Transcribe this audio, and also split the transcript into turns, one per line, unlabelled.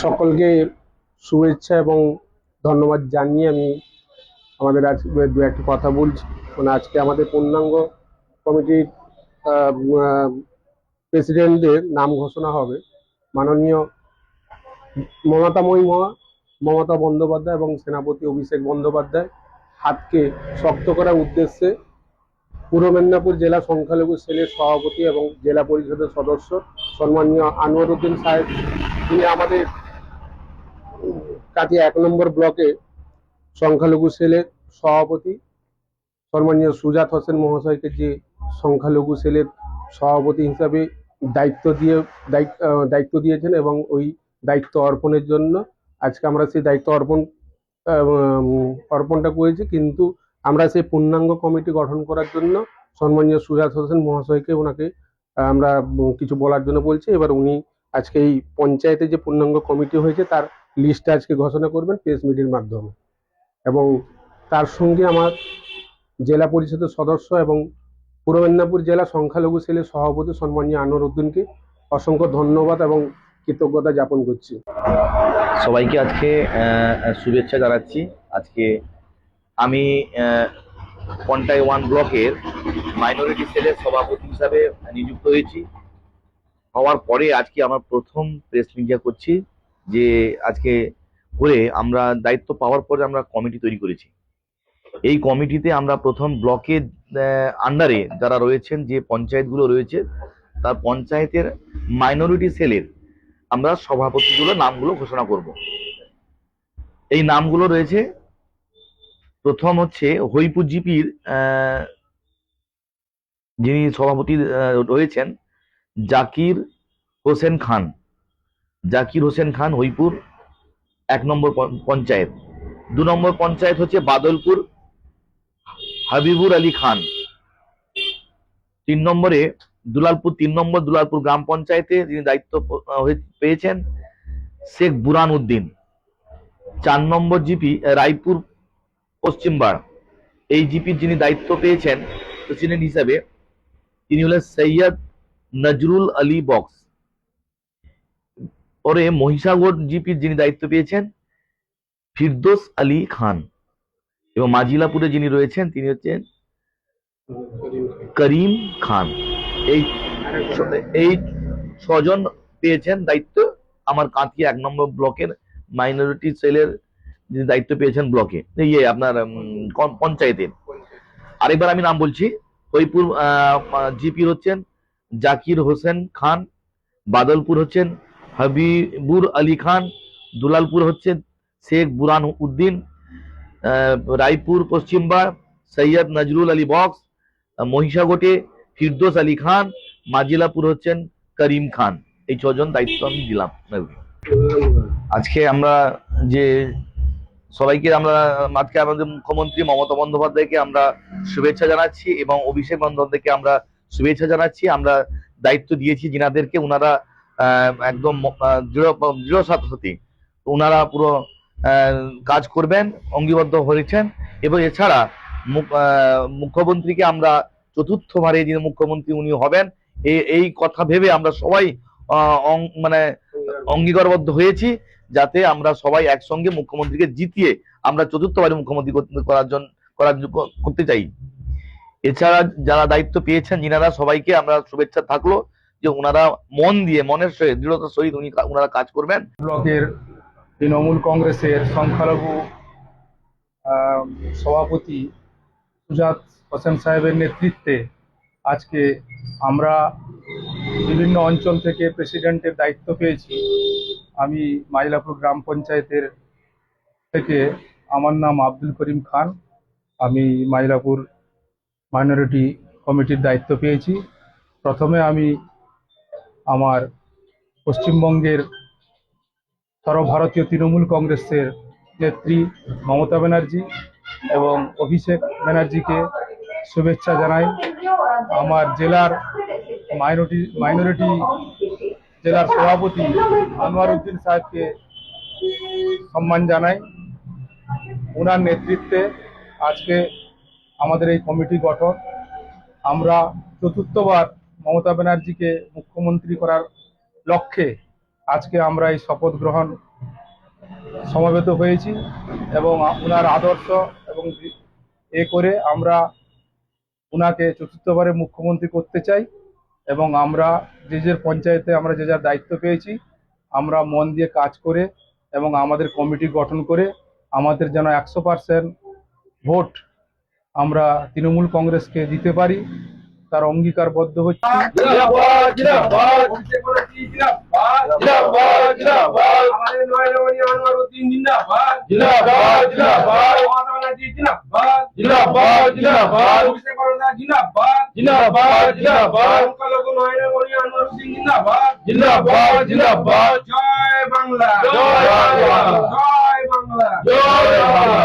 সকলকে শুভেচ্ছা এবং ধন্যবাদ জানিয়ে আমি আমাদের আজকে দু একটি কথা বলছি। আজকে আমাদের পূর্ণাঙ্গ কমিটির প্রেসিডেন্টদের নাম ঘোষণা হবে। মাননীয় মমতা বন্দ্যোপাধ্যায় এবং সেনাপতি অভিষেক বন্দ্যোপাধ্যায় হাতকে শক্ত করার উদ্দেশ্যে পূর্ব মেদিনীপুর জেলা সংখ্যালঘু সেলের সভাপতি এবং জেলা পরিষদের সদস্য সম্মানীয় আনোয়ার উদ্দিন সাহেব, তিনি আমাদের কাটিয়া 1 নম্বর ব্লকে সংখ্যালঘু সেলের সভাপতি সম্মানীয় সুজাত হোসেন মহাশয়কে যে সংখ্যালঘু সেলের সভাপতি হিসাবে দায়িত্ব দিয়েছেন এবং ওই দায়িত্ব অর্পণের জন্য আজকে আমরা সেই দায়িত্ব অর্পণটা করেছি। কিন্তু আমরা সেই পূর্ণাঙ্গ কমিটি গঠন করার জন্য সম্মানীয় সুজাত হোসেন মহাশয়কে ওনাকে আমরা কিছু বলার জন্য বলছি। এবার উনি আজকে এই পঞ্চায়েতে যে পূর্ণাঙ্গ কমিটি হয়েছে তার লিস্টটা আজকে ঘোষণা করবেন প্রেস মিটের মাধ্যমে। এবং তার সঙ্গে আমার জেলা পরিষদের সদস্য এবং পূর্ব মেদিনীপুর জেলা সংখ্যালঘু সেলের সভাপতি সম্মানীয় আনোয়ার উদ্দিনকে অসংখ্য ধন্যবাদ এবং কৃতজ্ঞতা জ্ঞাপন করছি।
সবাইকে আজকে শুভেচ্ছা জানাচ্ছি। আজকে আমি কন্টাই 1 ব্লকের মাইনরিটি সেলের সভাপতি হিসাবে নিযুক্ত হয়েছি। হওয়ার পরে আজকে আমার প্রথম প্রেস মিডিয়া করছি যে আজকে করে আমরা দায়িত্ব পাওয়ার পরে আমরা কমিটি তৈরি করেছি। এই কমিটিতে আমরা প্রথম ব্লকের আন্ডারে যারা রয়েছেন, যে পঞ্চায়েতগুলো রয়েছে, তার পঞ্চায়েতের মাইনরিটি সেলের আমরা সভাপতিগুলো নামগুলো ঘোষণা করব। এই নামগুলো রয়েছে, প্রথম হচ্ছে হরিপুর জিপির যিনি সভাপতি রয়েছেন জাকির হোসেন খান। জাকির হোসেন খান হরিপুর 1 নম্বর পঞ্চায়েত। 2 নম্বর পঞ্চায়েত হচ্ছে বাদলপুর হাবিবুর আলী খান। 3 নম্বরে দুলালপুর 3 নম্বর দুলালপুর গ্রাম পঞ্চায়েতে যিনি দায়িত্ব পেয়েছেন শেখ বুরান উদ্দিন। 4 নম্বর জিপি রায়পুর পশ্চিমবাড়। এই জিপির যিনি দায়িত্ব পেয়েছেন প্রেসিডেন্ট হিসাবে তিনি হলেন সৈয়দ নজরুল আলী বক্স। পরে মহিষাগড় জিপির যিনি দায়িত্ব পেয়েছেন ফিরদোস আলী খান। এবং মাজিলাপুরে যিনি রয়েছেন তিনি হচ্ছেন করিম খান। এই 6 জন পেয়েছেন দায়িত্ব আমার কাঁথিয়া 1 নম্বর ব্লকের মাইনরিটি সেলের যিনি দায়িত্ব পেয়েছেন ব্লকে, আপনার পঞ্চায়েতে। আরেকবার আমি নাম বলছি। হরিপুর জিপি হচ্ছেন জাকির হোসেন খান, বাদলপুর হচ্ছেন হাবিবুর আলী খান, দুলালপুর হচ্ছেন শেখ বুরান উদ্দিন, রায়পুর পশ্চিমবাড় সৈয়দ নজরুল আলী বক্স, মহিষাগোটে ফিরদোস আলী খান, মাজিলাপুর হচ্ছেন করিম খান। এই 6 জন দায়িত্ব আমি দিলাম। আজকে আমরা যে সবাইকে আজকে আমাদের মুখ্যমন্ত্রী মমতা বন্দ্যোপাধ্যায়কে আমরা শুভেচ্ছা জানাচ্ছি এবং অভিষেক বন্দ্যোপাধ্যায়কে আমরা শুভেচ্ছা জানাচ্ছি। আমরা দায়িত্ব দিয়েছি যিনাদেরকে, ওনারা একদম দৃঢ় সাথী, ওনারা পুরো কাজ করবেন, অঙ্গীবদ্ধ হয়েছেন। এবং এছাড়া মুখ্যমন্ত্রীকে আমরা চতুর্থবারে যিনি মুখ্যমন্ত্রী উনি হবেন এই কথা ভেবে আমরা সবাই মানে অঙ্গীকারবদ্ধ হয়েছি, যাতে আমরা সবাই একসঙ্গে মুখ্যমন্ত্রীকে জিতিয়ে আমরা চতুর্থবারে মুখ্যমন্ত্রী করতে চাই। এছাড়া যারা দায়িত্ব পেয়েছেন যিনারা সবাইকে আমরা শুভেচ্ছা থাকলো যে ওনারা মন দিয়ে, মনের সহিত, দৃঢ়তার সহিত ওনারা কাজ করবেন।
ব্লকের তৃণমূল কংগ্রেসের সংখ্যালঘু সভাপতি সুজাত হোসেন সাহেবের নেতৃত্বে আজকে আমরা বিভিন্ন অঞ্চল থেকে প্রেসিডেন্টের দায়িত্ব পেয়েছি। আমি মাইলাপুর গ্রাম পঞ্চায়েতের থেকে, আমার নাম আব্দুল করিম খান। আমি মাইলাপুর মাইনরিটি কমিটির দায়িত্ব পেয়েছি। প্রথমে আমি আমার পশ্চিমবঙ্গের সর্বভারতীয় তৃণমূল কংগ্রেসের নেত্রী মমতা ব্যানার্জি এবং অভিষেক ব্যানার্জিকে শুভেচ্ছা জানাই। আমার জেলার মাইনরিটি জেলার সভাপতি আনোয়ার উদ্দিন সাহেবকে সম্মান জানাই। ওনার নেতৃত্বে আজকে আমাদের এই কমিটি গঠন। আমরা চতুর্থবার মমতা ব্যানার্জিকে মুখ্যমন্ত্রী করার লক্ষ্যে আজকে আমরা এই শপথ গ্রহণ সমবেত হয়েছি এবং ওনার আদর্শ এবং করে আমরা ওনাকে চতুর্থবারে মুখ্যমন্ত্রী করতে চাই। এবং আমরা যে যে পঞ্চায়েতে আমরা যে যার দায়িত্ব পেয়েছি আমরা মন দিয়ে কাজ করে এবং আমাদের কমিটি গঠন করে আমাদের যেন 100% ভোট আমরা তৃণমূল কংগ্রেসকে দিতে পারি তার অঙ্গীকারবদ্ধ হচ্ছে।
জিন্দাবাদ জিন্দাবাদ জিন্দাবাদ জিন্দাবাদ আমাদের নয়নমণি আনোয়ারউদ্দিন জিন্দাবাদ জিন্দাবাদ জিন্দাবাদ মমতা ব্যানার্জি জিন্দাবাদ জিন্দাবাদ জিন্দাবাদ অভিষেক বন্দ্যোপাধ্যায় জিন্দাবাদ জিন্দাবাদ জিন্দাবাদ সংখ্যালঘু নয়নমণি আনোয়ারউদ্দিন জিন্দাবাদ জিন্দাবাদ জিন্দাবাদ জয় বাংলা জয় বাংলা জয় বাংলা জয় বাংলা।